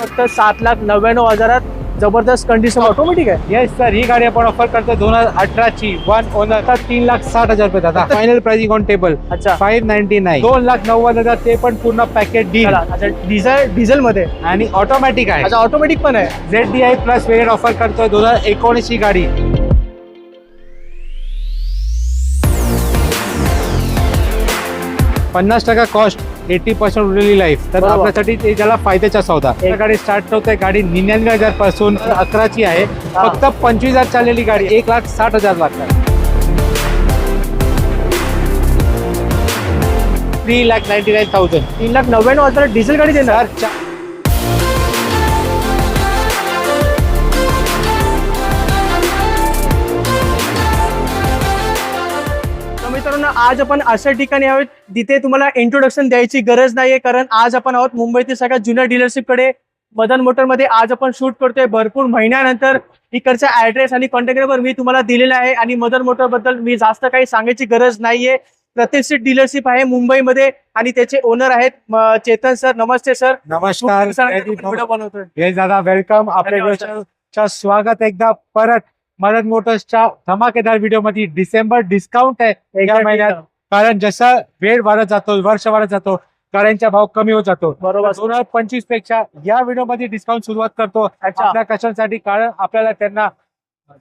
फक्त 7,99,000 जबरदस्त condition automatic आहे। येस सर, ही गाडी आपण ऑफर करतो 2018 ची 1 ओनर 3,60,000 रुपये दादा। फायनल प्राइसिंग ऑन टेबल अच्छा 599, 2,90,000 ते पण पूर्ण पॅकेट डील। अच्छा डिझेल मध्ये आणि ऑटोमॅटिक आहे। अच्छा ऑटोमॅटिक पण आहे। ZDI प्लस वेरियंट ऑफर करतोय 2019 ची गाडी। 50% कॉस्ट, 80% उरलेली लाईफ, तर बरोबर। आपल्यासाठी ते त्याला फायद्याचा सौदा। गाडी स्टार्ट होते, गाडी 99,000 पासून 11 ची आहे। फक्त 25,000 चाललेली गाडी 1,60,000 लागतात। 3,99,000 3,99,000 डिझेल गाडी देणार। मित्रांनो आज आपण अशा ठिकाणी आहोत जिथे तुम्हाला इंट्रोडक्शन द्यायची गरज नाहीये, कारण आज आपण आहोत मुंबईतील सगळ्यात जुन्या डीलरशिप कडे मदन मोटर मध्ये। आज आपण शूट करतोय भरपूर महिन्यानंतर। इकडचा ऍड्रेस आणि कॉन्टॅक्ट नंबर मी तुम्हाला दिलेला आहे आणि मदन मोटर बद्दल मी जास्त काही सांगायची गरज नाहीये। प्रतिष्ठित डीलरशिप आहे मुंबईमध्ये आणि त्याचे ओनर आहेत चेतन सर। नमस्ते सर। नमस्कार व्हिडिओ बनवतोय। हे दादा वेलकम आपल्या स्वागत एकदा परत मदन मोटर्सच्या धमाकेदार व्हिडिओ मध्ये। डिसेंबर डिस्काउंट आहे या महिन्यात, कारण जसा वेळ वाढत जातो, वर्ष वाढत जातो, गाड्यांचा भाव कमी होत जातो। बरोबर। 2025 पेक्षा या व्हिडिओ मध्ये डिस्काउंट सुरुवात करतो आपल्या कस्टमरसाठी, कारण आपल्याला त्यांना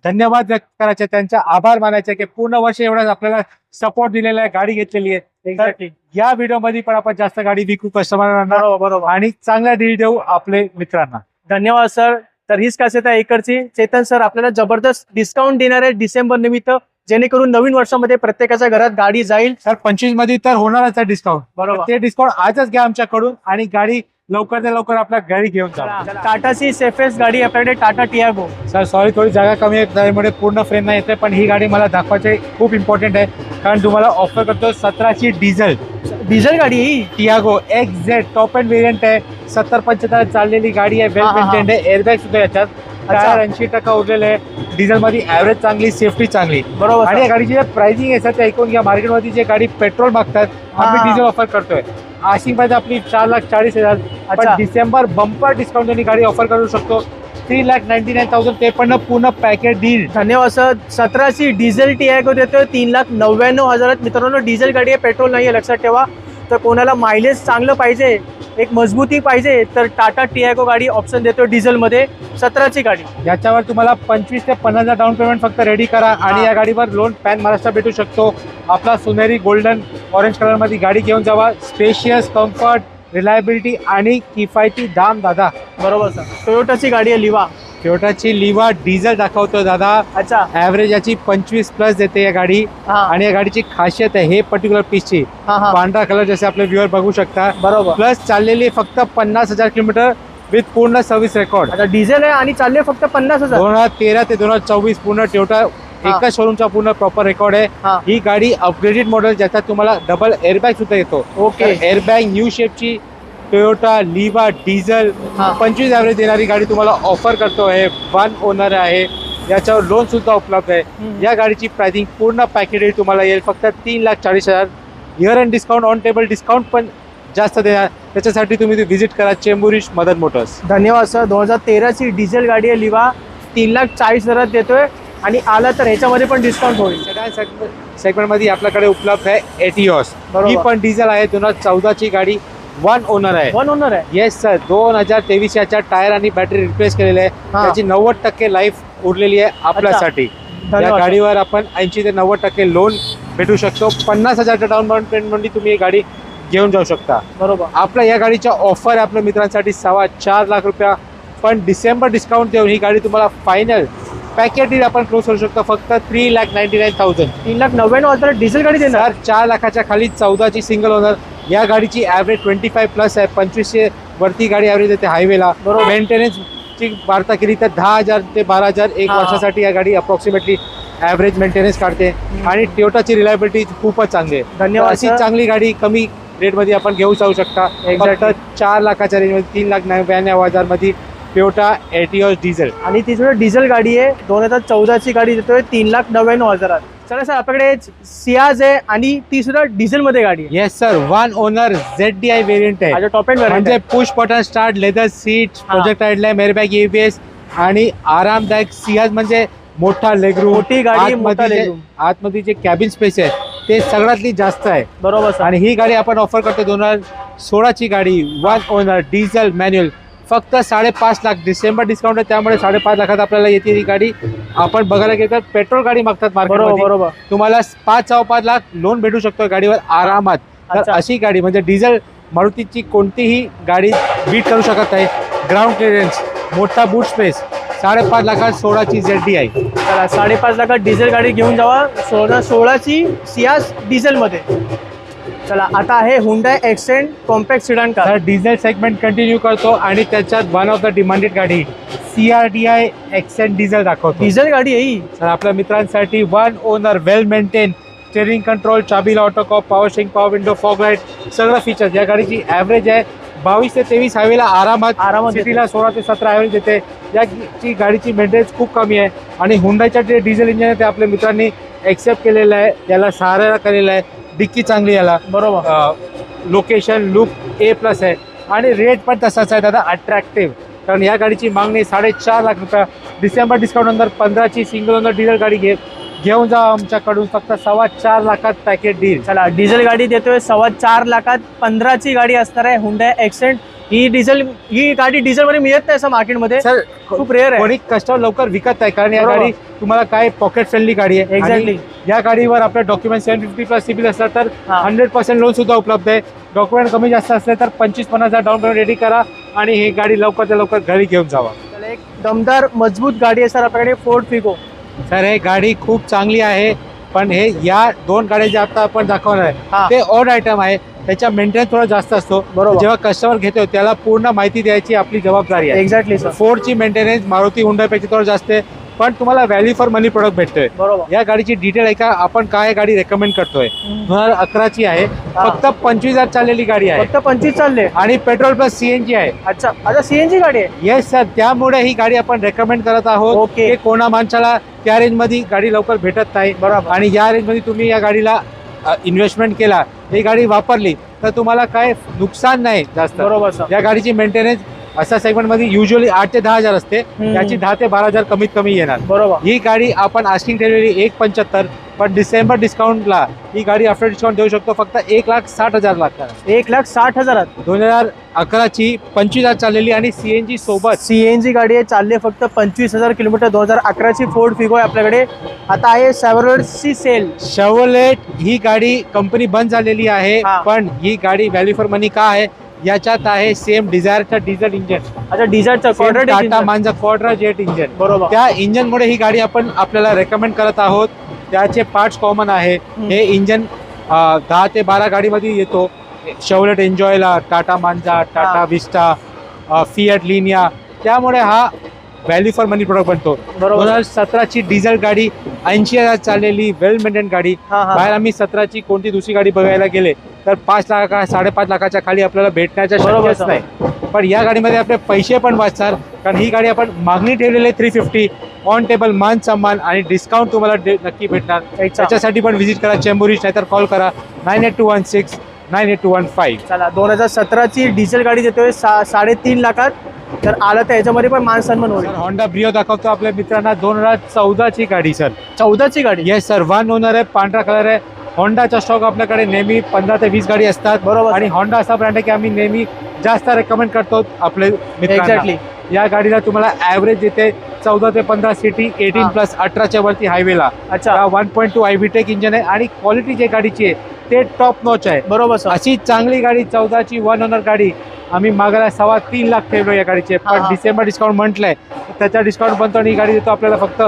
धन्यवाद व्यक्त करायचे, त्यांचा आभार मानायचे की पूर्ण वर्ष एवढा आपल्याला सपोर्ट दिलेला आहे, गाडी घेतलेली आहे। या व्हिडिओ मध्ये पण आपण जास्त गाडी विकू कस्टमरांना, बरोबर, आणि चांगला डील देऊ आपले मित्रांना। धन्यवाद सर। तर हीच खासियत आहे इकडची। चेतन सर आपल्याला जबरदस्त डिस्काउंट देणार आहे डिसेंबर निमित्त, जेणेकरून नवीन वर्षामध्ये प्रत्येकाच्या घरात गाडी जाईल। सर 25 मध्ये तर होणारच आहे डिस्काउंट। बरोबर। ते डिस्काउंट आजच घ्या आमच्याकडून आणि गाडी लवकर लवकर आपल्या गाडी घेऊन जा। टाटाची सेफेस्ट गाडी आपल्याकडे टाटा टियागो। सर सॉरी, थोडी जागा कमी आहे त्यामुळे पूर्ण फ्रेम नाही येते, पण ही गाडी मला दाखवायची खूप इम्पॉर्टंट आहे, कारण तुम्हाला ऑफर करतो 17 ची डिझेल गाडी ही Tiago XZ top end variant आहे। 70-75 चाललेली गाडी आहे, वेल मेंटेन्ड आहे, एअरबॅग सुद्धा याच्यात, टायर 80% उरलेले आहे, डिझेल मध्ये ऍव्हरेज चांगली, सेफ्टी चांगली। बरोबर। आणि या गाडीची जे प्राइसिंग आहे सर ते ऐकून घ्या। मार्केटमध्ये जे गाडी पेट्रोल मागतात आम्ही डिझेल ऑफर करतोय। आशिंग पाहिजे आपली 4,40,000, पण डिसेंबर बंपर डिस्काउंट गाडी ऑफर करू शकतो 3,99,000, ते पण पूर्ण पॅकेज डील। धन्यवाद सर। 17 ची डिझेल टियागो देतोय 3,99,000। मित्रांनो डिझेल गाडी आहे, पेट्रोल नाहीये, लक्षात ठेवा। तर कोणाला मायलेज चांगलं पाहिजे, एक मजबूती पाहिजे, तर टाटा टियागो गाडी ऑप्शन देतो डिझेल मध्ये। 17 ची गाडी, याच्यावर तुम्हाला 25 ते 50,000 डाऊन पेमेंट फक्त रेडी करा आणि या गाडीवर लोन पॅन महाराष्ट्र भेटू शकतो। आपला सोनेरी गोल्डन ऑरेंज कलर मध्ये गाडी घेऊन जावा। स्पेशियस, कम्फर्ट, रिलायबिलिटी आणि किफायती दाम दादा। बरोबर सर। टोयोटाची गाडी आहे लिवा। टोयोटाची लिवा डिझेल दाखवतो दादा। अच्छा। ऍव्हरेज याची 25 प्लस देते या गाडी। आणि या गाडीची खासियत आहे हे पर्टिक्युलर पीसची, पांढरा कलर जसे आपले व्ह्युअर बघू शकता। बरोबर। प्लस चाललेली फक्त 50,000 किलोमीटर विथ पूर्ण सर्व्हिस रेकॉर्ड। आता डिझेल आहे आणि चालले फक्त 50,000। 2013 ते 2024 पूर्ण टोयोटा एका शोरूमचा पूर्ण प्रॉपर रेकॉर्ड आहे। ही गाडी अपग्रेडेड मॉडेल, ज्याच्यात तुम्हाला डबल एअरबॅग सुद्धा येतो। ओके। एअरबॅग न्यू शेपची टोयोटा लिवा डिझेल 25 ऍव्हरेज देणारी गाडी तुम्हाला ऑफर करतो आहे। 1 ओनर आहे, याच्यावर लोन सुद्धा उपलब्ध आहे। या गाडीची प्राइसिंग पूर्ण पॅकेज तुम्हाला येईल फक्त 3,40,000। Year end discount, on table discount पण जास्त देणार, त्याच्यासाठी तुम्ही व्हिजिट करा चेंबुर मदन मोटर्स। धन्यवाद सर। 2013 ची डिझेल गाडी आहे लिवा, 3,40,000 देतोय आणि आला तर ह्याच्यामध्ये पण डिस्काउंट होईल। सेगमेंट मध्ये आपल्याकडे उपलब्ध आहे एटिओस। ही पण डिझेल आहे, 2014 ची गाडी, 1 ओनर आहे। 1 ओनर आहे। Yes sir. 2023 याच्या टायर आणि बॅटरी रिप्लेस केलेले आहे, त्याची 90% लाईफ उरलेली आहे आपल्यासाठी। या गाडीवर आपण 80 ते 90% लोन भेटू शकतो। 50,000 डाऊन पेमेंट मध्ये तुम्ही ही गाडी घेऊन जाऊ शकता। बरोबर। आपल्या या गाडीच्या ऑफर आहे आपल्या मित्रांसाठी 4.25 लाख रुपया, पण डिसेंबर डिस्काउंट देऊन ही गाडी तुम्हाला फायनल पॅकेज डील आपण क्लोज करू शकतो फक्त 3,99,000। 3,99,000 डिझेल गाडी देणार। 4 लाखाच्या खाली 14 ची सिंगल ओनर। या गाडीची ऍव्हरेज 25 प्लस आहे, 25 वरती गाडी ऍव्हरेज येते हायवेला। मेंटेनन्स ची वार्ता केली तर 10,000 ते 12,000 एक वर्षासाठी या गाडी अप्रॉक्सिमेटली ऍव्हरेज मेंटेनन्स काढते। आणि टोयोटाची रिलायबिलिटी खूपच चांगली आहे। धन्यवाद। अशी चांगली गाडी कमी रेट मध्ये आपण घेऊ जाऊ शकता फक्त 4 लाखाच्या रेंज मध्ये, 3,99,000 मध्ये टोयोटा एटिओस डिझेल। आणि ती डिझेल गाडी आहे, 2014 ची गाडी देतोय 3,99,000। चला सर, आपल्याकडे सियाज आहे आणि ती सुद्धा डिझेल मध्ये गाडी आहे. Yes sir, one owner ZDI variant आहे. अच्छा, टॉप एंड व्हेरियंट म्हणजे push button start, leather seat, project headlamp, airbag, ABS आणि आरामदायक. सियाज म्हणजे मोठा लेगरूम, मोठी गाडी, मोठा legroom. आतमध्ये जे कॅबिन स्पेस आहे ते सगळ्यातली जास्त आहे. बरोबर सर. आणि ही गाडी आपण ऑफर करतो 2016 ची गाडी, वन ओनर डिझेल मॅन्युअल, फक्त 5.5 लाख. डिसेंबर डिस्काउंट आहे त्यामुळे 5.5 लाखात आपल्याला येते ही गाडी. आपण बघायला गेलं तर पेट्रोल गाडी मागतात मार्केटमध्ये, बरोबर. तुम्हाला 5.5 लाख लोन भेटू शकतो गाडीवर आरामात. तर अच्छा. अशी गाडी म्हणजे डिझेल मारुतीची कोणतीही गाडी बीट करू शकत नाही. ग्राउंड क्लिअरन्स, मोठा बूट स्पेस, 5.5 लाखात 16ची ZDI. चला, 5.5 लाखात डिझेल गाडी घेऊन जावा. 16ची सियाज डिझेल मध्ये. चला, आता आहे Hyundai Xcent compact sedan car. तर डिझेल सेगमेंट कंटिन्यू करतो आणि त्याच्यात वन ऑफ द डिमांडेड गाडी CRDI एक्सेंट डिझेल दाखवतो. डिझेल गाडी आहे ही. तर आपल्या मित्रांसाठी one owner, well maintain, steering control, चाबीला autocop, power steering, power window, fog light, सगळं फीचर्स. या गाडीची ॲव्हरेज आहे 22 ते 23 हायवेला आरामात. सिटीला 16 ते 17 ॲव्हरेज येते. याची गाडीची मेंटेनन्स खूप कमी आहे आणि हुंडाईच्या जे डिझेल इंजिन आहे ते आपल्या मित्रांनी एक्सेप्ट केलेलं आहे, त्याला सहारा केलेला आहे. डिक्की चांगली याला, बरोबर. लोकेशन लुक A+ आहे आणि रेट पण तसाच आहे दादा, अट्रॅक्टिव्ह. कारण या गाडीची मागणी 4.5 लाख रुपये. डिसेंबर डिस्काउंट नंतर 15ची सिंगल ओनर डिझेल गाडी घेऊन जा आमच्याकडून, फक्त 4.25 लाखात पॅकेज डील. चला, डिझेल गाडी देतोय 4.25 लाखात. 15ची गाडी असणार आहे हुंडाई एक्सेंट. ही गाडी डिझेल मध्ये मिळत नाही असं मार्केटमध्ये, सर खूप रेअर आहे. कोणी कस्टमर लवकर विकत नाही कारण या बरोबर. गाडी तुम्हाला काय पॉकेट फ्रेंडली गाडी आहे. Exactly. आणि या गाडीवर आपल्या डॉक्युमेंट 750+ सिबिल असला तर हा. 100% लोन सुद्धा उपलब्ध आहे. डॉक्युमेंट कमी जास्त असले तर 25-50,000 डाऊन पेमेंट रेडी करा आणि ही गाडी लवकरात लवकर घरी घेऊन जावा. चला, एक दमदार मजबूत गाडी आहे सर आपल्याकडे, फोर्ड फिगो. सर हे गाडी खूप चांगली आहे, पण हे या दोन गाड्या ज्या आता आपण दाखवणार हा. आहे ते ऑड आयटम आहे, त्याच्या मेंटेनन्स थोडा जास्त असतो. बरोबर. जेव्हा कस्टमर घेतो त्याला पूर्ण माहिती द्यायची आपली जबाबदारी आहे. Exactly sir. फोर्डची मेंटेनन्स मारुती हुंडाईपेक्षा थोडं जास्त आहे, पण तुम्हाला व्हॅल्यू फॉर मनी प्रोडक्ट भेटतोय. बरोबर. या गाडीची डिटेल आहे का, आपण काय गाडी रेकमेंड करतोय. 2011ची आहे, हा. फक्त 25,000 चाललेली गाडी आहे फक्त 25 चालले. आणि पेट्रोल प्लस CNG आहे. अच्छा, आता सीएनजी गाडी आहे. येस सर, त्यामुळे ही गाडी आपण रेकमेंड करत आहोत. Okay. की कोणा माणसाला त्या रेंज मध्ये गाडी लवकर भेटत नाही. बरोबर. आणि या रेंज मध्ये तुम्ही या गाडीला इन्व्हेस्टमेंट केला, ही गाडी वापरली तर तुम्हाला काय नुकसान नाही जास्त. बरोबर सर. या गाडीची मेंटेनन्स अशा सेगमेंट मध्ये युजली 8 ते 10,000 असते, याची 10 ते 12,000 कमीत कमी येणार. बरोबर. ही गाडी आपण आस्किंग ठेवलेली 1.75, पण डिसेंबर डिस्काउंटला ही गाडी आफ्टर डिस्काउंट देऊ शकतो फक्त 1,60,000 लागतात. 1,60,000. 2011ची 25,000 चाललेली आणि CNG सोबत. सीएनजी गाडी आहे, चालले फक्त 25,000 किलोमीटर. 2011ची फोर्ड फिगो आहे आपल्याकडे. आता आहे सेव्हरची सेल. शेव्हरलेट ही गाडी कंपनी बंद झालेली आहे, हा. पण ही गाडी व्हॅल्यू फॉर मनी का आहे, याच्यात आहे सेम डिझायरचा डिझेल इंजिन, अच्छा, डिझायरचं टाटा मांजा क्वाड्रा जेट इंजिन. बरोबर. त्या इंजिनमुळे ही गाडी आपण आपल्याला रेकमेंड करत आहोत. त्याचे पार्ट्स कॉमन आहे. हे इंजिन 10 ते 12 गाडीमध्ये येतो. शेव्हरलेट एन्जॉयला, टाटा मांजा, टाटा विस्टा, फिएट लिनिया, त्यामुळे हा व्हॅल्यू फॉर मनी प्रोडक्ट बनतो. बरोबर. 2017ची डिझेल गाडी, 80,000 चाललेली, वेल मेंटेन गाडी. हा, हा. बाहेर आम्ही 17ची कोणती दुसरी गाडी बघायला गेले तर 5 लाख 5.5 लाखाच्या खाली आपल्याला भेटण्याच्या बरोबर शक्यच नाही. पण या गाडीमध्ये आपले पैसे पण वाचणार, कारण ही गाडी आपण मागणी ठेवलेली आहे 350, ऑन टेबल मान सन्मान आणि डिस्काउंट तुम्हाला नक्की भेटणार. त्याच्यासाठी पण व्हिजिट करा चेंबुरीज, नाहीतर कॉल करा 9821 98215. चला, 2017ची डिझेल गाडी देतोय 3.5 लाखात. तर आलं तर याच्यामध्ये पण मान सन्मान होईल. होंडा ब्रिओ दाखवतो आपल्या मित्रांना. 2014ची गाडी सर. 14ची गाडी. येस सर, वन ओनर आहे, पांढरा कलर आहे. होंडाचा स्टॉक आपल्याकडे नेहमी 15 ते 20 गाडी असतात. बरोबर. आणि होंडा असा ब्रँड आहे की आम्ही नेहमी जास्त रेकमेंड करतो आपले मित्रांना. एक्झॅक्टली. या गाडीला तुम्हाला ॲव्हरेज येते 14 ते 15 सिटी, 18+ 18च्या वरती हायवेला. अच्छा. 1.2 IVTEC इंजिन आहे आणि क्वालिटी जी गाडीची आहे ते टॉप नॉच आहे. बरोबर सर. अशी चांगली गाडी 14ची वन ओनर गाडी आम्ही मागायला 3.25 लाख ठेवलो या गाडीचे. हा, पण हा. डिसेंबर डिस्काउंट म्हटलंय त्याचा डिस्काउंट बनतो आणि ही गाडी देतो आपल्याला फक्त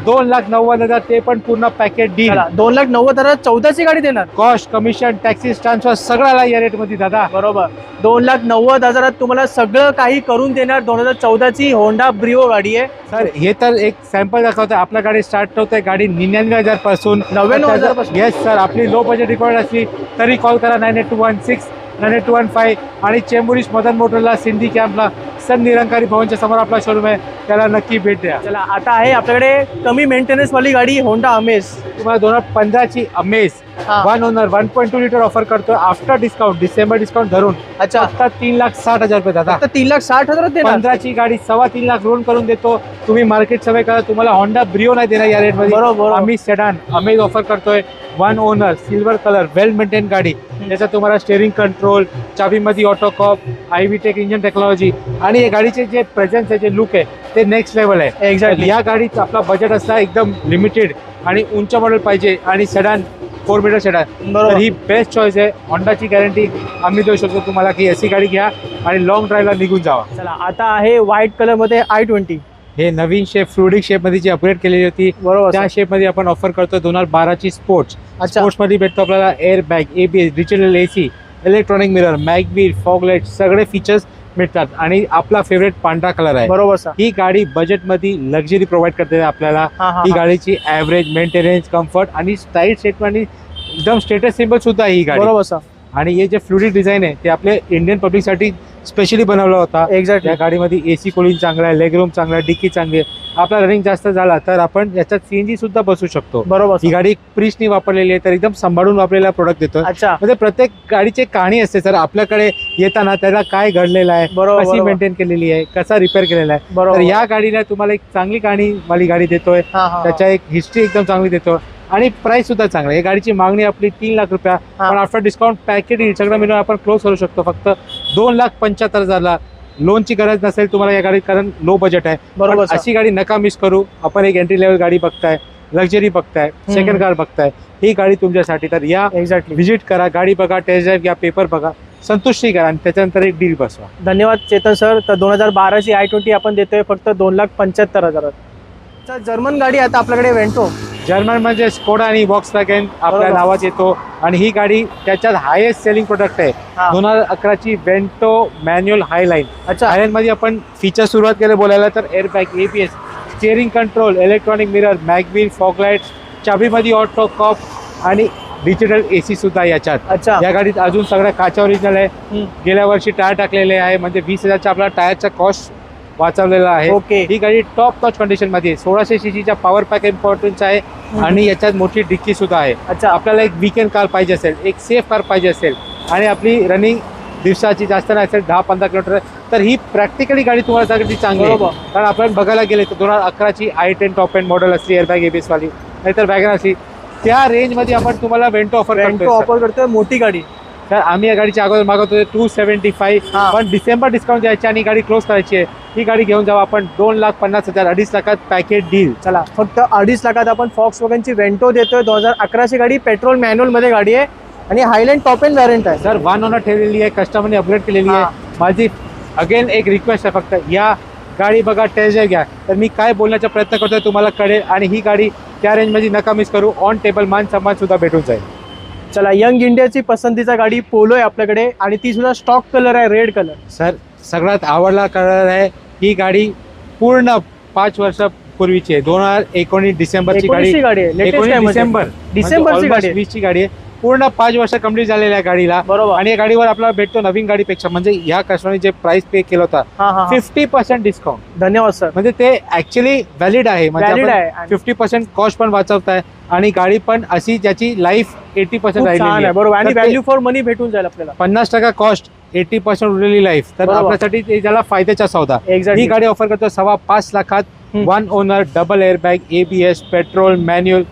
2,90,000, ते पण पूर्ण पॅकेज डील. चला, 2,90,000 14ची गाडी देणार. कॉस्ट, कमिशन, टॅक्सीस, ट्रान्सफर सगळ्याला या रेट मध्ये दादा. बरोबर. 2,90,000 तुम्हाला सगळं काही करून देणार. 2014ची होंडा ब्रिओ गाडी आहे. सर हे तर एक सॅम्पल दाखवतोय. आपल्या गाडी स्टार्ट होते गाडी 99,000 पासून. 99,000 पासून. येस सर, आपली लो बजेट रिक्वायर्ड असली तरी कॉल करा 9821 98215 आणि चेंबुरीस मदन मोटरला, सिंधी कॅम्पला सन निरंकारी भवनच्या समोर आपला शोरूम आहे, त्याला नक्की भेट द्या. चला आता आहे आपल्याकडे कमी मेंटेनन्स वाली गाडी होंडा अमेज. तुम्हाला 2015ची अमेज हा. 1 ओनर 1.2 लिटर ऑफर करतोय आफ्टर डिस्काउंट, डिसेंबर डिस्काउंट धरून. अच्छा, आता 3,60,000 रुपये दादा. आता 3,60,000 देणार. 15ची गाडी 3.25 लाख लोन करून देतो. तुम्ही मार्केट सवय करा, तुम्हाला होंडा ब्रिओ नाही देणार या रेट मध्ये. बरोबर. आम्ही सेडान अमेज ऑफर करतोय 1 owner silver colour well maintain गाडी. त्याचा तुम्हाला स्टेअरिंग कंट्रोल, चाबीमध्ये autocop, IV tech engine technology आणि या गाडीचे जे प्रेझेन्स आहे, जे लुक आहे ते नेक्स्ट लेवल आहे. एक्झॅक्टली. या गाडीत आपला बजेट असला एकदम लिमिटेड आणि उंच मॉडेल पाहिजे आणि सेडान 4 मीटर सेडान, तर बरोबर. ही बेस्ट चॉईस आहे. होंडाची गॅरंटी आम्ही देऊ शकतो तुम्हाला की अशी गाडी घ्या आणि लॉंग ड्राईव्हला निघून जावा. चला आता आहे व्हाईट कलर मध्ये i20. हे नवीन शेप फ्लुडिक शेप मध्ये जी अपग्रेड केलेली होती बरोबर त्या sir. शेप मध्ये आपण ऑफर करतो. 2012ची स्पोर्ट्स. अच्छा. स्पोर्ट्स मध्ये भेटतो आपल्याला air bag, ABS, digital AC, electronic mirror, mag wheel, fog light सगळे फीचर्स मिळतात आणि आपला फेवरेट पांढरा कलर आहे. बरोबर सर. ही गाडी बजेट मध्ये लक्झरी प्रोव्हाइड करते आपल्याला. ही गाडीची ॲव्हरेज मेंटेनन्स, कम्फर्ट आणि स्टाईल सेट आणि एकदम स्टेटस सिम्बल सुद्धा आहे ही गाडी. बरोबर सर. आणि हे जे फ्लुडिक डिझाईन आहे ते आपले इंडियन पब्लिक साठी स्पेशली बनवला होता. एक्झॅक्टली. या गाडीमध्ये एसी कूलिंग चांगला आहे, लेग रूम चांगला आहे, डिक्की चांगली आहे. आपला रनिंग जास्त झाला तर आपण याच्यात सीएनजी सुद्धा बसू शकतो. बरोबर ही sir. गाडी प्रिसनी वापरलेली आहे, तर एकदम सांभाळून वापरलेला प्रोडक्ट देतोय. अच्छा, म्हणजे प्रत्येक गाडीची कहाणी असते सर. आपल्याकडे येताना त्याला काय घडलेलं आहे, बरोबर, कशी बरोबर. मेंटेन केलेली आहे, कसा रिपेअर केलेला आहे. बरोबर. तर या गाडीला तुम्हाला एक चांगली कहाणी वाली गाडी देतोय. हा, हा, हा. त्याच्या एक हिस्ट्री एकदम चांगली देतो आणि प्राइस सुद्धा चांगला आहे. या गाडीची मागणी आपली 3 लाख रुपया, पण आफ्टर डिस्काउंट पॅकेज सगळं मिळून आपण क्लोज करू शकतो फक्त 2,75,000ला. लोनची गरज नसेल तुम्हाला या गाडीत, कारण लो बजेट आहे. बरोबर पण sir. अशी गाडी नका मिस करू. आपण एक एंट्री लेवल गाडी बघताय, लक्झरी बघताय, सेकंड कार बघताय, ही गाडी तुमच्यासाठी. तर या एक्झॅक्टली. व्हिजिट करा, गाडी बघा, टेस्ट ड्राईव्ह घ्या, पेपर बघा, संतुष्टी करा आणि त्याच्यानंतर एक डील बसवा. धन्यवाद चेतन सर. तर 2012ची i20 आपण देतोय फक्त 2,75,000. सर जर्मन गाडी आता आपल्याकडे वेंटो. जर्मन म्हणजे स्कोडा आणि वॉक्सवॅगन आपल्या बरोबर. नावात येतो आणि ही गाडी त्याच्यात हायेस्ट सेलिंग प्रोडक्ट आहे. हा. 2011ची वेंटो मॅन्युअल हायलाईन. अच्छा, हायलाईन मध्ये आपण फीचर सुरुवात केले बोलायला तर airbag, ABS, steering control, electronic mirror, mag wheel, fog light, चाबीमध्ये ऑटो कॉप आणि डिजिटल एसी सुद्धा याच्यात. अच्छा. या गाडीत अजून सगळं काचा ओरिजिनल आहे. हम्म. गेल्या वर्षी टायर टाकलेले आहे, म्हणजे 20,000चा आपला टायरचा कॉस्ट वाचवलेला आहे. ओके. ही गाडी टॉप टॉच कंडिशन मध्ये 1600 सीसीचा पॉवर पॅक इम्पॉर्टन्स आहे आणि याच्यात मोठी डिक्की सुद्धा आहे. अच्छा. आपल्याला एक वीकेंड कार पाहिजे असेल, एक सेफ कार पाहिजे असेल आणि आपली रनिंग दिवसाची जास्त नाही असेल 10-15 किलोमीटर, तर ही प्रॅक्टिकली गाडी तुम्हाला त्यासाठी चांगली आहे. बरोबर. कारण आपण बघायला गेले तर 2011ची i10 टॉप एंड मॉडेल असली एअरबॅग एबीएस वाली, नाहीतर वॅगन असली, त्या रेंजमध्ये आपण तुम्हाला वेंटो ऑफर वेंटो करतो. ऑफर करतोय मोठी गाडी. तर आम्ही या गाडीच्या अगोदर मागवतो 275, हा. पण डिसेंबर डिस्काउंट द्यायची आणि गाडी क्लोज करायची आहे. ही गाडी घेऊन जाऊ आपण 2,50,000, 2.5 लाखात पॅकेज डील. चला फक्त 2.5 लाखात आपण फॉक्स वॅगनची वेंटो देतोय. 2011ची गाडी, पेट्रोल मॅन्युअल मध्ये गाडी आहे आणि हायलँड टॉप एंड व्हॅरियंट आहे. सर 1 ओनर ठेवलेली आहे, कस्टमरने अपग्रेड केलेली हा. आहे. माझी अगेन एक रिक्वेस्ट आहे, फक्त या गाडी बघा, टेस्ट ड्राईव्ह घ्या. तर मी काय बोलण्याचा प्रयत्न करतोय तुम्हाला कळेल आणि ही गाडी त्या रेंजमध्ये नका मिस करू. ऑन टेबल मान सन्मान सुद्धा भेटून जाईल. चला यंग इंडियाची पसंतीचा गाडी पोलो आहे आपल्याकडे आणि ती सुद्धा स्टॉक कलर आहे, रेड कलर. सर सगळ्यात आवडला कलर आहे. ही गाडी पूर्ण 5 वर्षापूर्वीची आहे. 2019 डिसेंबरची गाडी. 19ची गाडी आहे, लेटेस्ट 19 आहे डिसेंबर डिसेंबरची गाडी आहे. 20ची गाडी आहे. पूर्ण 5 वर्ष कंप्लीट झालेल्या आहे गाडीला. बरोबर. आणि या गाडीवर आपल्याला भेटतो नवीन गाडीपेक्षा, म्हणजे या कस्टमरने जे प्राइस पे केला होता हा, हा, हा. 50% डिस्काउंट. धन्यवाद सर. म्हणजे ते ऍक्च्युली व्हॅलिड आहे. व्हॅलिड म्हणजे आहे आणि 50% कॉस्ट पण वाचवताय आणि गाडी पण अशी ज्याची लाईफ 80% खूप राहिलेली छान आहे. आहे. बरोबर. आणि तर ते व्हॅल्यू फॉर मनी भेटून जाईल आपल्याला. 50% कॉस्ट, 80% उरलेली लाईफ, तर बरोबर. आपल्यासाठी ते ज्याला फायद्याचा सौदा. ही एक्झॅक्टली. गाडी ऑफर करतो 5.25 लाखात. 1 owner, double airbag, ABS, petrol manual,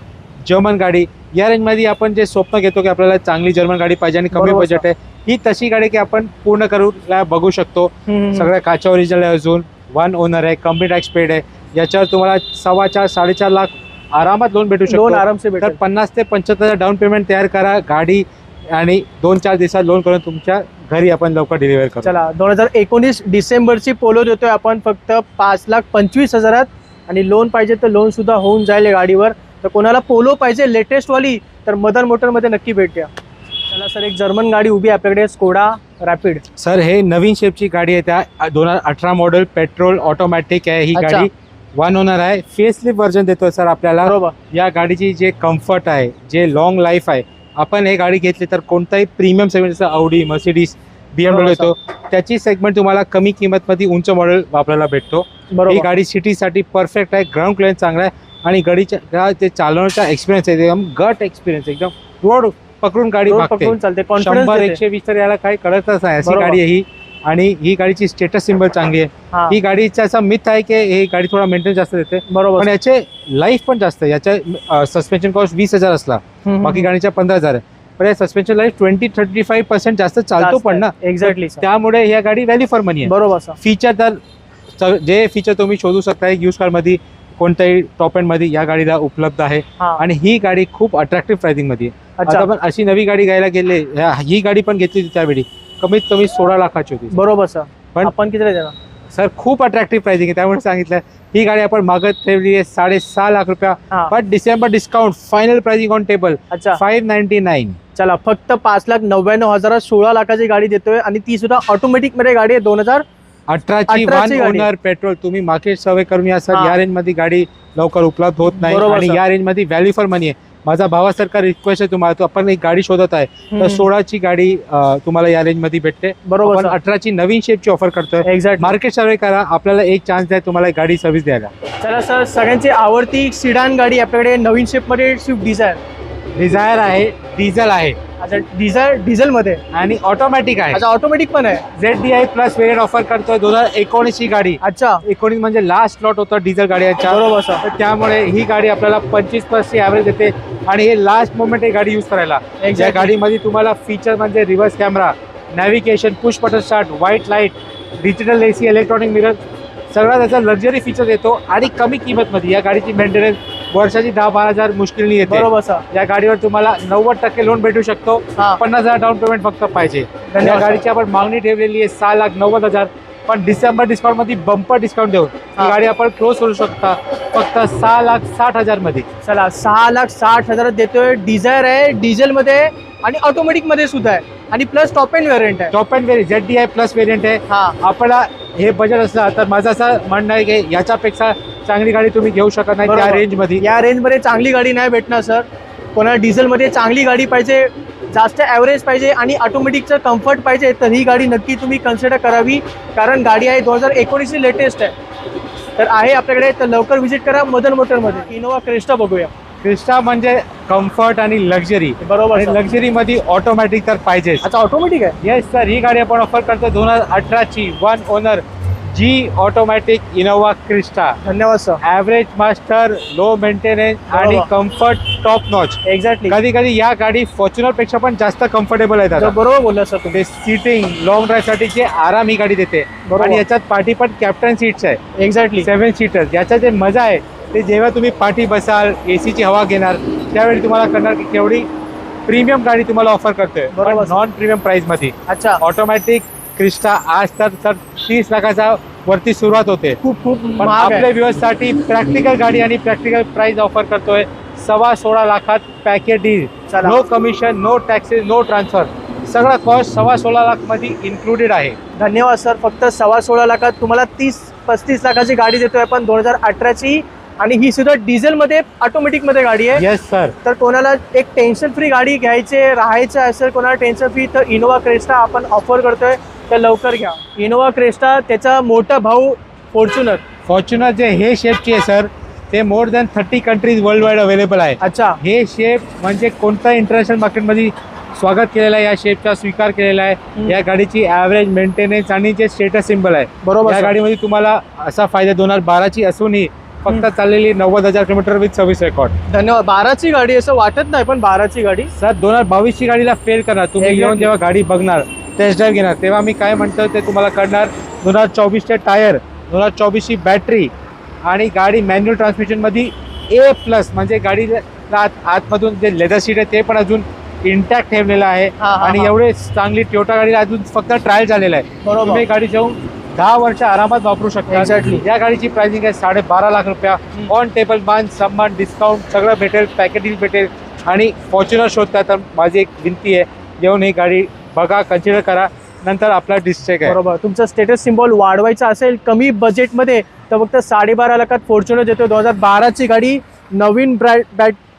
German गाडी. या रेंजमध्ये आपण जे स्वप्न घेतो की आपल्याला चांगली जर्मन गाडी पाहिजे आणि कमी बरोबर बजेट आहे, ही तशी गाडी की आपण पूर्ण करूला बघू शकतो. सगळ्या काचा ओरिजिनल आहे, अजून 1 ओनर आहे, कमी टॅक्स पेड आहे. याच्यावर तुम्हाला 4.25-4.5 लाख आरामात लोन भेटू लोन शकतो. आरामसे तर भेटेल. 50 ते 75,000 डाऊन पेमेंट तयार करा, गाडी आणि 2-4 दिवसात लोन करून तुमच्या घरी आपण लवकर डिलिव्हर करू. चला 2019 डिसेंबरची पोलो देतोय आपण फक्त 5,25,000 आणि लोन पाहिजे तर लोन सुद्धा होऊन जाईल या गाडीवर. तर कोणाला पोलो पाहिजे लेटेस्ट वाली तर मदन मोटरमध्ये नक्की भेट द्या. चला सर एक जर्मन गाडी उभी आहे आपल्याकडे, स्कोडा रॅपिड. सर हे नवीन शेपची गाडी आहे, त्या 2018 मॉडेल, पेट्रोल ऑटोमॅटिक आहे. ही अच्छा. गाडी 1 ओनर आहे, फेसलिफ्ट व्हर्जन देतो सर आपल्याला. बरोबर. या गाडीची जे कम्फर्ट आहे, जे लॉंग लाईफ आहे, आपण हे गाडी घेतली तर कोणताही प्रीमियम सेगमेंट जसं औडी, मर्सिडीज, BMW येतो, त्याची सेगमेंट तुम्हाला कमी किंमत मध्ये उंच मॉडेल वापरायला भेटतो. ही गाडी सिटीसाठी परफेक्ट आहे, ग्राउंड क्लिअरन्स चांगला आहे आणि गाडीच्या ते चालवण्याचा एक्सपिरियन्स आहे एकदम गट एक्सपिरियन्स, एकदम रोड पकडून गाडी भागते. 100-120 तर याला काही कळतच नाही अशी गाडी आहे ही. आणि ही गाडीची स्टेटस सिम्बल चांगली आहे. ही गाडीचा असा मिथ आहे की ही गाडी थोडा मेंटेन जास्त देते, बरोबर, पण याचे लाईफ पण जास्त आहे. याच्या सस्पेन्शन कॉस्ट 20,000 असला, बाकी गाडीच्या 15,000 आहे, पण या सस्पेन्शन लाईफ 20-35% जास्त चालतो पण ना. एक्झॅक्टली, त्यामुळे या गाडी व्हॅल्यू फॉर मनी आहे. बरोबर. फीचर तर जे फीचर तुम्ही शोधू शकता यूज कार मध्ये कोणत्याही टॉप एंड मध्ये या गाडीला उपलब्ध आहे. आणि ही गाडी खूप अट्रॅक्टिव्ह प्राइसिंग मध्ये आहे. आता आपण अशी नवी गाडी घ्यायला गेले, ही गाडी पण घेतली होती त्यावेळी कमीत कमी 16 लाखाची होती. बरोबर सर, पण आपण किती देणार सर? खूप अट्रॅक्टिव्ह प्राइसिंग आहे, त्यामुळे सांगितलं. ही गाडी आपण मागत ठेवली आहे 6.5 लाख रुपया, but December discount final pricing on table 599. चला, फक्त 5,99,000 16 लाखाची गाडी देतोय आणि ती सुद्धा ऑटोमॅटिक मध्ये गाडी आहे. 2018ची वन ओनर पेट्रोल. तुम्ही मार्केट सर्वे करून या सर, या रेंज मध्ये गाडी लवकर उपलब्ध होत नाही आणि या रेंज मध्ये व्हॅल्यू फॉर मनी आहे. माझा भावासारखा रिक्वेस्ट आहे तुम्हाला, तो आपण एक गाडी शोधत आहे तर 16ची गाडी तुम्हाला या रेंज मध्ये भेटते. बरोबर, 18ची नवीन शेपची ऑफर करतोय. एक्झॅक्ट, मार्केट सर्वे करा, आपल्याला एक चान्स द्या तुम्हाला एक गाडी सर्व्हिस द्यायला. चला सर, सगळ्यांची आवडती सिडान गाडी आपल्याकडे नवीन शेप मध्ये स्विफ्ट डिझायर आहे, डिझेल आहे. अच्छा, डिझेल मध्ये आणि ऑटोमॅटिक आहे. अच्छा, ऑटोमॅटिक पण आहे. ZDI प्लस वेरियंट ऑफर करतोय 2019 गाडी. अच्छा, 19 म्हणजे लास्ट लॉट होता डिझेल गाड्यांच्या. बरोबर सर. त्यामुळे ही गाडी आपल्याला 25+ ॲव्हरेज देते आणि हे लास्ट मोमेंट आहे गाडी यूज करायला. या गाडीमध्ये तुम्हाला फीचर म्हणजे reverse camera, navigation, push button start, white light, digital AC, electronic mirror, सगळा त्याचा लक्झरी फीचर येतो आणि कमी किंमतमध्ये. या गाडीची मेंटेनन्स वर्षाची 10-12 मुश्किलनी येते. बरोबर सर. या गाडीवर तुम्हाला 90% लोन भेटू शकतो. 50,000 डाऊन पेमेंट फक्त पाहिजे. या गाडीची आपण मागणी ठेवलेली आहे 6,90,000, पण डिसेंबर डिस्काउंट मध्ये बंपर डिस्काउंट देऊन ही गाडी आपण क्लोज करू शकता फक्त 6,60,000 मध्ये. चला, 6,60,000 देतोय. डिझायर आहे, डिझेल मध्ये आणि ऑटोमॅटिक मध्ये सुद्धा आहे आणि प्लस टॉप एंड व्हेरियंट आहे. Top end variant ZDI plus variant आहे. आपल्याला हे बजेट असलं तर माझं असं म्हणणं आहे की याच्यापेक्षा चांगली गाडी तुम्ही घेऊ शकत नाही त्या रेंज मध्ये. या रेंज मध्ये चांगली गाडी नाही भेटणार सर. कोणाला डिझेल मध्ये चांगली गाडी पाहिजे, जास्त ॲव्हरेज पाहिजे आणि ऑटोमॅटिकचं कम्फर्ट पाहिजे तर ही गाडी नक्की तुम्ही कन्सिडर करावी, कारण गाडी आहे 2019 लेटेस्ट आहे. तर आहे आपल्याकडे, तर लवकर व्हिजिट करा मदन मोटरमध्ये. इनोवा क्रिस्टा बघूया. क्रिस्टा म्हणजे कम्फर्ट आणि लक्झरी. बरोबर, लक्झरी मध्ये ऑटोमॅटिक तर पाहिजे. अच्छा, ऑटोमॅटिक आहे. येस सर, ही गाडी आपण ऑफर करतो 2018ची one owner G automatic Innova Crysta. धन्यवाद सर. ॲव्हरेज मास्टर, लो मेंटेनन्स आणि कम्फर्ट टॉप नॉच. एक्झॅक्टली. कधी कधी या गाडी फॉर्च्युनर पेक्षा पण जास्त कम्फर्टेबल आहे. बरोबर बोलला सर तुम्ही. सीटिंग, लॉंग ड्राईव्ह साठी जे आराम ही गाडी देते. आणि याच्यात पाठी पण कॅप्टन सीट्स आहे. Exactly, 7 seater. याचा जे मजा आहे ते जेव्हा तुम्ही पाठी बसाल, AC ची हवा घेणार, त्यावेळी तुम्हाला कळणार की केवढी प्रीमियम गाडी तुम्हाला ऑफर करतोय नॉन प्रीमियम प्राइस मध्ये. अच्छा, ऑटोमॅटिक क्रिस्टा आज तर 30 लाखाचा वरती सुरुवात होते. खूप आपल्या व्ह्युअर्ससाठी प्रॅक्टिकल गाडी आणि प्रॅक्टिकल प्राइस ऑफर करतोय 16.25 लाखात package deal. No commission, no taxes, no transfer. सगळा कॉस्ट 16.25 लाख मध्ये इन्क्लुडेड आहे. धन्यवाद सर. फक्त 16.25 लाखात तुम्हाला 30-35 लाखाची गाडी देतोय आपण 2018ची आणि ही सुद्धा डिझेल मध्ये ऑटोमॅटिक मध्ये गाडी आहे. Yes sir. तर कोणाला एक टेन्शन फ्री गाडी घ्यायचे राहायचं असेल, कोणाला टेन्शन फ्री, तर इनोवा क्रेस्टा आपण ऑफर करतोय, तर लवकर घ्या. इनोवा क्रेस्टा, त्याचा मोठा भाऊ फॉर्च्युनर जे हे शेपची आहे सर, ते more than 30 countries world wide available आहे. अच्छा, हे शेप म्हणजे कोणता इंटरनॅशनल मार्केटमध्ये स्वागत केलेला आहे, या शेपचा स्वीकार केलेला आहे. या गाडीची ॲव्हरेज मेंटेनन्स आणि जे स्टेटस सिम्बल आहे. बरोबर. या गाडीमध्ये तुम्हाला असा फायदा 2012ची असूनही फक्त चाललेली 90,000 किलोमीटर विथ सर्व्हिस रेकॉर्ड. धन्यवाद. 12ची गाडी असं वाटत नाही, पण 12ची गाडी सर 2022ची गाडीला फेल करणार. तुम्ही घेऊन जेव्हा गाडी बघणार, टेस्ट ड्राईव्ह घेणार, तेव्हा मी काय म्हणतो ते तुम्हाला कळणार. 2024चे टायर, 2024ची बॅटरी आणि गाडी मॅन्युअल ट्रान्समिशन मध्ये A+ म्हणजे गाडी आतमधून जे लेदर सीट आहे ते पण अजून इंटॅक्ट ठेवलेलं आहे. आणि एवढे चांगली टोयोटा गाडीला अजून फक्त ट्रायल झालेला आहे. तुम्ही गाडी जाऊन 10 वर्ष आरामात वापरू शकता. एक्झॅक्टली. या गाडीची प्राइसिंग आहे 12.5 लाख रुपया. ऑन टेबल मान, सन्मान, डिस्काउंट सगळं भेटेल, पॅकेज भेटेल. आणि फॉर्च्युनर शोधता तर माझी एक विनंती आहे, येऊन ही गाडी बघा, कन्सिडर करा, नंतर आपला डिस्ट्रेक आहे. बरोबर. तुमचा स्टेटस सिम्बॉल वाढवायचा असेल कमी बजेटमध्ये तर फक्त 12.5 लाखात फॉर्च्युनर देतो. 2012ची गाडी, नवीन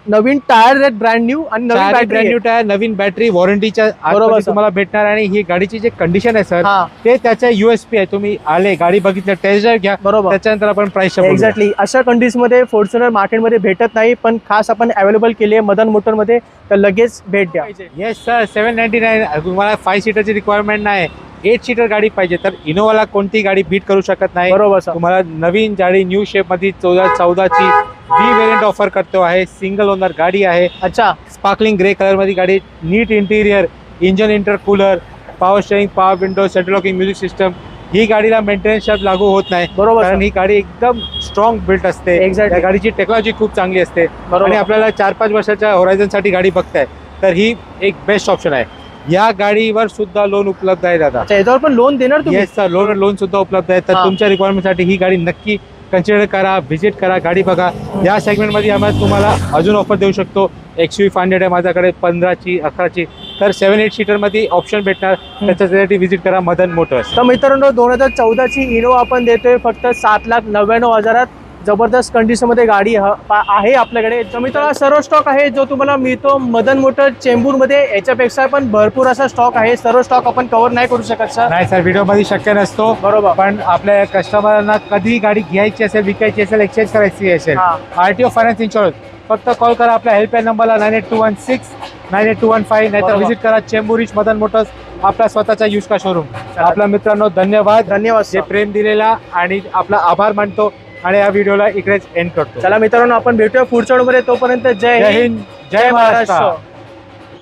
नवीन टायर आहेत ब्रँड न्यू आणि नवीन ब्रँड बॅटरी न्यू टायर, नवीन बॅटरी, वॉरंटीच्या बरोबर sir. तुम्हाला भेटणार. आणि ही गाडीची जे कंडिशन आहे सर, हा ते त्याच्या USP आहे. तुम्ही आले, गाडी बघितलं, टेस्ट ड्राइव्ह घ्या, बरोबर त्याच्यानंतर आपण प्राइस एक्झॅक्टली. अशा कंडिशन मध्ये फॉर्च्युनर मार्केटमध्ये भेटत नाही, पण खास आपण अवेलेबल केली आहे मदन मोटर मध्ये, तर लगेच भेट द्या. Yes sir. 799. तुम्हाला 5 सीटरची रिक्वायरमेंट नाही, 8 सीटर गाडी पाहिजे तर इनोवाला कोणती गाडी बीट करू शकत नाही. बरोबर सर. तुम्हाला नवीन गाडी न्यू शेप मध्ये 14ची व्ही व्हेरियंट ऑफर करतो आहे. सिंगल ओनर गाडी आहे. अच्छा स्पार्कलिंग ग्रे कलर मध्ये गाडी, neat interior, engine intercooler, power steering, power window, central locking music system. ही गाडीला मेंटेनन्स चार्ज लागू होत नाही, बरोबर कारण sir. ही गाडी एकदम स्ट्रॉंग बिल्ट असते. Exactly. या गाडीची टेक्नॉलॉजी खूप चांगली असते. बरोबर. आणि आपल्याला 4-5 वर्षाच्या होरायझन साठी गाडी बघताय तर ही एक बेस्ट ऑप्शन आहे. या गाडीवर सुद्धा लोन उपलब्ध आहे दादा. अच्छा, याच्यावर पण लोन देणार तुम्ही? येस सर, लोन सुद्धा उपलब्ध आहे. तर हा. तुमच्या रिक्वायरमेंट साठी ही गाडी नक्की कन्सिडर करा, व्हिजिट करा, गाडी बघा. या सेगमेंट मध्ये आम्हाला तुम्हाला अजून ऑफर देऊ शकतो. XUV 500 आहे माझ्याकडे, 15ची, 11ची. तर 7-8 सीटर मध्ये ऑप्शन भेटणार. त्याच्यासाठी व्हिजिट करा मदन मोटर्स. तर मित्रांनो, 2014ची इनोवा आपण देतोय फक्त 7,99,000. जबरदस्त कंडिशन मध्ये गाडी आहे आपल्याकडे. तर मित्रांनो, सर्व स्टॉक आहे जो तुम्हाला मिळतो मदन मोटर चेंबूर मध्ये. याच्यापेक्षा पण भरपूर असा स्टॉक आहे. सर्व स्टॉक आपण कव्हर नाही करू शकत सर. नाही सर, व्हिडिओ मध्ये शक्य नसतो. बरोबर. पण आपल्या कस्टमरांना कधी गाडी घ्यायची असेल, विकायची असेल, एक्सचेंज करायची असेल, हा. RTO फायनान्स इन्शुरन्स, फक्त कॉल करा आपल्या हेल्पलाईन नंबरला 9821698215. नाहीतर बरोबर. व्हिजिट करा चेंबूर ईस्ट मदन मोटर्स, आपला स्वतःचा यूज का शोरूम. आपला मित्रांनो धन्यवाद धन्यवाद जे sir. प्रेम दिलेला, आणि आपला आभार मानतो. आणि या व्हिडिओला इकडेच एंड करतो. चला मित्रांनो, आपण भेटूया पुढच्या व्हिडिओमध्ये. तोपर्यंत जय जय हिंद, हिंद, जय महाराष्ट्र.